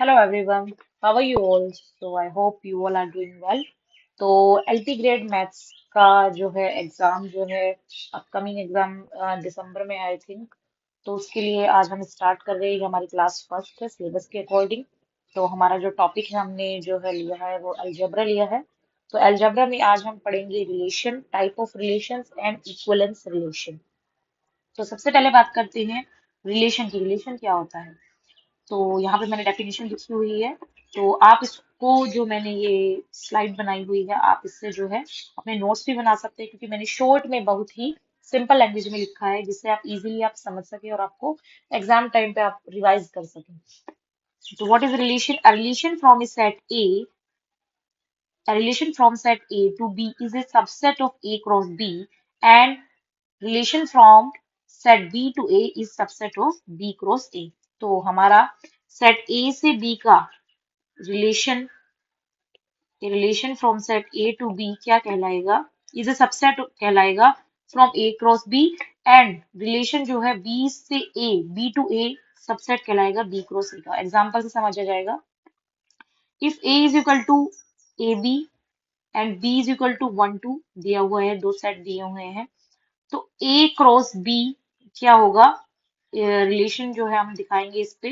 Hello everyone, how are you all? So I hope you all are doing well. तो LT grade maths का जो है exam जो है अपकमिंग एग्जाम दिसंबर में आई थिंक। तो उसके लिए आज हम स्टार्ट कर रहे हैं। हमारी क्लास फर्स्ट है सिलेबस के अकॉर्डिंग। तो हमारा जो टॉपिक है हमने जो है लिया है वो अलजेब्रा लिया है। तो अलजेब्रा में आज हम पढ़ेंगे relation, type of relations and equivalence relation. तो सबसे पहले बात करते हैं रिलेशन की। रिलेशन क्या होता है? तो यहाँ पे मैंने डेफिनेशन लिखी हुई है। तो आप इसको जो मैंने ये स्लाइड बनाई हुई है आप इससे जो है अपने नोट्स भी बना सकते हैं, क्योंकि मैंने शॉर्ट में बहुत ही सिंपल लैंग्वेज में लिखा है जिससे आप इजीली आप समझ सके और आपको एग्जाम टाइम पे आप रिवाइज कर सकें। तो what is relation? A relation from A set A, a relation from set A to B is a subset of A cross B, and relation from set B to A is subset of B cross A। तो हमारा set A से B का relation, relation from set A to B क्या कहलाएगा? Is a subset कहलाएगा from A cross B। And relation जो है B से A, B to A subset कहलाएगा B क्रॉस A का। एग्जाम्पल से समझा जाएगा। If A is equal to AB and B is equal to 1 2 दिया हुआ है, दो सेट दिए हुए हैं। तो A क्रॉस B क्या होगा? रिलेशन जो है हम दिखाएंगे इस पे।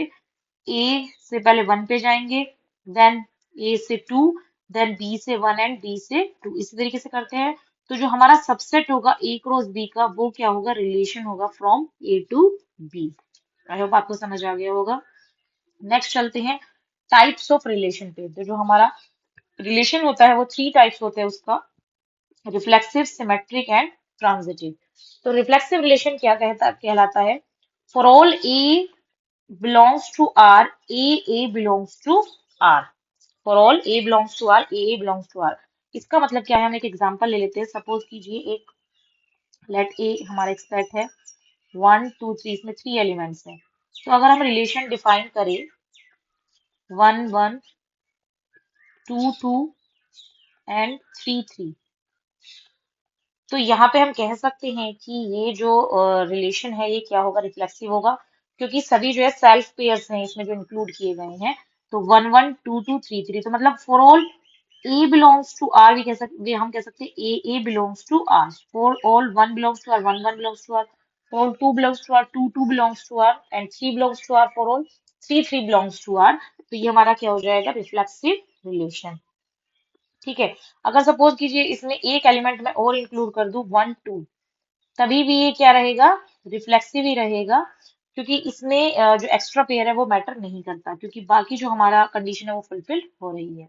A से पहले 1 पे जाएंगे, देन A से 2, देन B से 1 एंड B से 2, इसी तरीके से करते हैं। तो जो हमारा सबसेट होगा A क्रॉस B का वो क्या होगा? रिलेशन होगा from A to B। I hope आपको समझ आ गया होगा। नेक्स्ट चलते हैं टाइप्स ऑफ रिलेशन पे। तो जो हमारा रिलेशन होता है वो थ्री टाइप्स होते हैं उसका: रिफ्लेक्सिव, सिमेट्रिक एंड ट्रांजिटिव। तो रिफ्लेक्सिव रिलेशन क्या कहलाता है? For all a belongs to R, a belongs to R. For all a belongs to R, a belongs to R. इसका मतलब क्या है? हम एक एग्जांपल ले लेते हैं। सपोज कीजिए एक लेट ए हमारा एक सेट है 1 2 3, इसमें थ्री एलिमेंट्स हैं। तो अगर हम रिलेशन डिफाइन करें 1 1 2 2 एंड 3 3, तो यहाँ पे हम कह सकते हैं कि ये जो रिलेशन है ये क्या होगा? रिफ्लेक्सिव होगा, क्योंकि सभी जो है सेल्फ पेयर्स हैं इसमें जो इंक्लूड किए गए हैं। तो 1 1 2 2 3 3, तो मतलब for all a belongs to R, भी कह सकते, हम कह सकते हैं a belongs to R. For all 1 belongs to R, 1 1 belongs to R. For all 2 belongs to R, 2 2 belongs to R. And 3 belongs to R, for all 3 3 belongs to R. तो ये हमारा क्या हो जाएगा? Reflexive relation. ठीक है। अगर suppose कीजिए इसमें एक एलिमेंट में और इंक्लूड कर दूं 1 2, तभी भी ये क्या रहेगा? रिफ्लेक्सिव ही रहेगा, क्योंकि इसमें जो एक्स्ट्रा पेयर है वो मैटर नहीं करता, क्योंकि बाकी जो हमारा कंडीशन है वो फुलफिल हो रही है।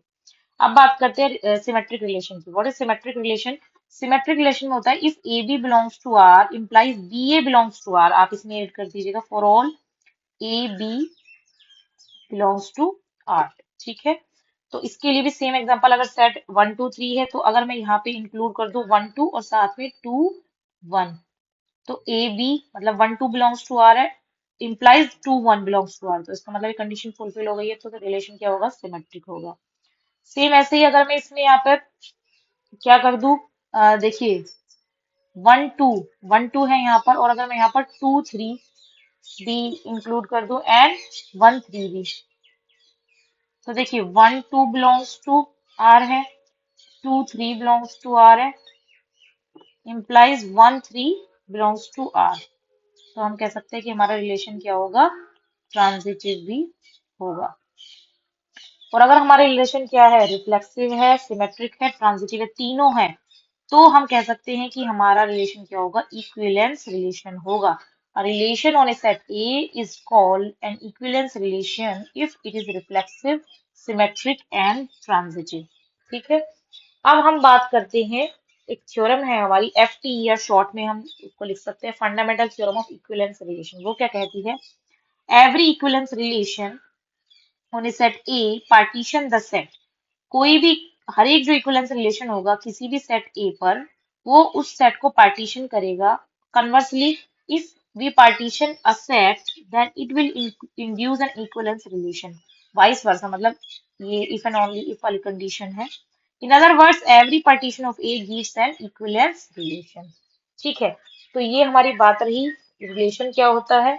अब बात करते हैं सिमेट्रिक रिलेशन की। What is symmetric relation? Symmetric relation में होता है if a b belongs to R implies b a belongs to R. आप इसमें ऐड कर दीजिएगा for all a b belongs to R. ठीक है। तो इसके लिए भी सेम एग्जांपल, अगर सेट 1 2 3 है तो अगर मैं यहाँ पे इंक्लूड कर दूं 1 2 और साथ में 2 1, तो ए बी मतलब 1 2 बिलोंग्स टू आर है, इम्प्लाइज 2 1 बिलोंग्स टू आर। तो इसका मतलब कंडीशन फुलफिल हो गई है, तो रिलेशन क्या होगा? सिमेट्रिक होगा। सेम ऐसे ही अगर मैं इसमें यहाँ पर क्या कर दूं, देखिए 1 2 है यहाँ पर, और अगर मैं यहाँ पर 2 3 भी इंक्लूड कर दूं एंड 1 3 भी, तो देखिए 1 2 बिलोंग्स टू आर है, 2 3 बिलोंग्स टू आर है, इम्प्लाइज 1 3 बिलोंग्स टू आर। तो हम कह सकते हैं कि हमारा रिलेशन क्या होगा? ट्रांजिटिव भी होगा। और अगर हमारा रिलेशन क्या है? रिफ्लेक्सिव है, सिमेट्रिक है, ट्रांजिटिव है, तीनों है, तो हम कह सकते हैं कि हमारा रिलेशन क्या होगा? इक्विवेलेंस रिलेशन होगा। A relation on a set A is called an equivalence relation if it is reflexive, symmetric and transitive। ठीक है। अब हम बात करते हैं, एक थ्योरम है हमारी एफ टी, या शॉर्ट में हम इसको लिख सकते हैं fundamental theorem of equivalence relation. वो क्या कहती है? Every equivalence relation on A set A partition the set. कोई भी, हर एक जो इक्विवेलेंस रिलेशन होगा किसी भी सेट ए पर, वो उस सेट को पार्टीशन करेगा। Conversely, if we partition a set then it will induce an equivalence relation. Vice versa, मतलब ये इफ एंड ओनली इफ वाली कंडीशन है। In other words every partition of A gives an equivalence relation. ठीक है। तो ये हमारी बात रही रिलेशन क्या होता है,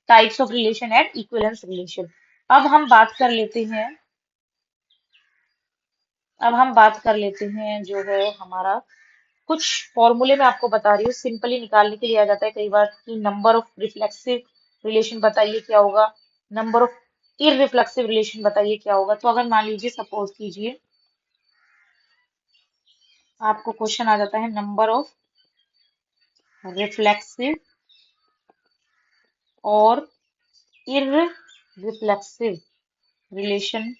types of relation and equivalence relation. अब हम बात कर लेते हैं अब हम बात कर लेते हैं जो है हमारा कुछ फॉर्मूले मैं आपको बता रही हूँ, सिंपली निकालने के लिए आ जाता है कई बार कि नंबर ऑफ रिफ्लेक्सिव रिलेशन बताइए क्या होगा, नंबर ऑफ इररिफ्लेक्सिव रिलेशन बताइए क्या होगा। तो अगर मान लीजिए सपोज कीजिए आपको क्वेश्चन आ जाता है नंबर ऑफ रिफ्लेक्सिव और इररिफ्लेक्सिव रिलेशन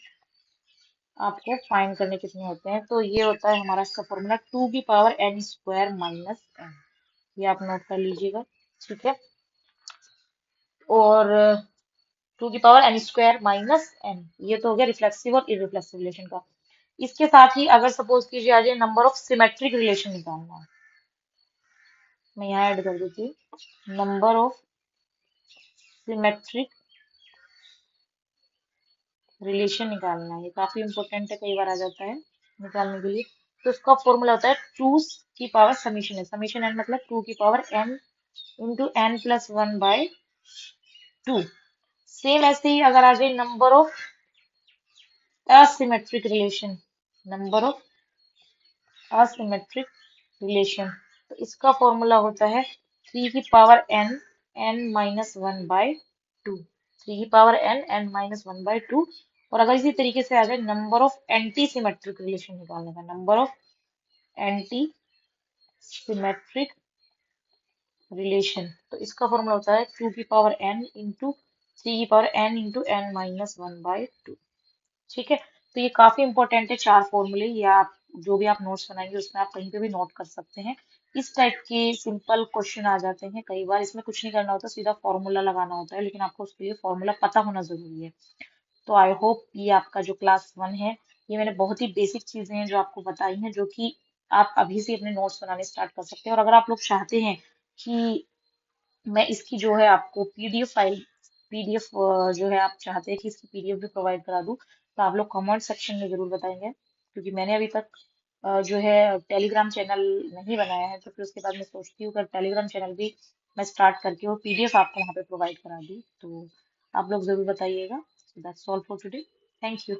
आपको फाइंड करने कितने होते हैं, तो ये होता है हमारा इसका फॉर्मूला 2 की पावर n² - n। ये आप नोट कर लीजिएगा, ठीक है। और 2 की पावर n² - n, ये तो हो गया रिफ्लेक्सिव और इररिफ्लेक्सिव रिलेशन का। इसके साथ ही अगर सपोज कीजिए आ जाए नंबर ऑफ सिमेट्रिक रिलेशन निकालना है, मैं यहाँ ऐड कर देती हूँ नंबर ऑफ सिमेट्रिक रिलेशन निकालना है, ये काफी इंपॉर्टेंट है, कई बार आ जाता है निकालने के लिए। तो इसका फॉर्मूला होता है 2 की पावर समीशन एन मतलब 2 की पावर n × n+1/2। सेम ऐसे ही अगर आ जाए number of asymmetric relation, number of asymmetric relation, तो इसका फॉर्मूला होता है 3 की पावर n n-1/2, 3 की पावर n n-1/2। और अगर इसी तरीके से आ जाए number of anti symmetric relation निकालने का, number of anti symmetric relation, तो इसका फॉर्मूला होता है 2 की पावर n × 3 की पावर n × n-1/2। ठीक है। तो ये काफी इंपॉर्टेंट है, 4 फॉर्मूले, या आप जो भी आप नोट्स बनाएंगे उसमें आप कहीं पे भी नोट कर सकते हैं। इस टाइप के सिंपल क्वेश्चन आ जाते हैं कई बार, इसमें कुछ नहीं करना होता, सीधा फॉर्मूला लगाना होता है, लेकिन आपको उसके लिए फॉर्मूला पता होना जरूरी है। तो आई होप ये आपका जो क्लास 1 है, ये मैंने बहुत ही बेसिक चीजें हैं जो आपको बताई हैं, जो कि आप अभी से अपने नोट्स बनाने स्टार्ट कर सकते हैं। और अगर आप लोग चाहते हैं कि मैं इसकी जो है आपको पीडीएफ फाइल, पीडीएफ जो है आप चाहते हैं कि इसकी पीडीएफ भी प्रोवाइड करा दूं, तो आप लोग कमेंट सेक्शन में जरूर बताएंगे, क्योंकि मैंने अभी तक जो है टेलीग्राम चैनल नहीं बनाया है, तो फिर उसके बाद मैं सोचती हूँ कि टेलीग्राम चैनल भी मैं स्टार्ट करके वो पीडीएफ आपको वहाँ पे प्रोवाइड करा दूँ। तो आप लोग जरूर बताइएगा। That's all for today. Thank you.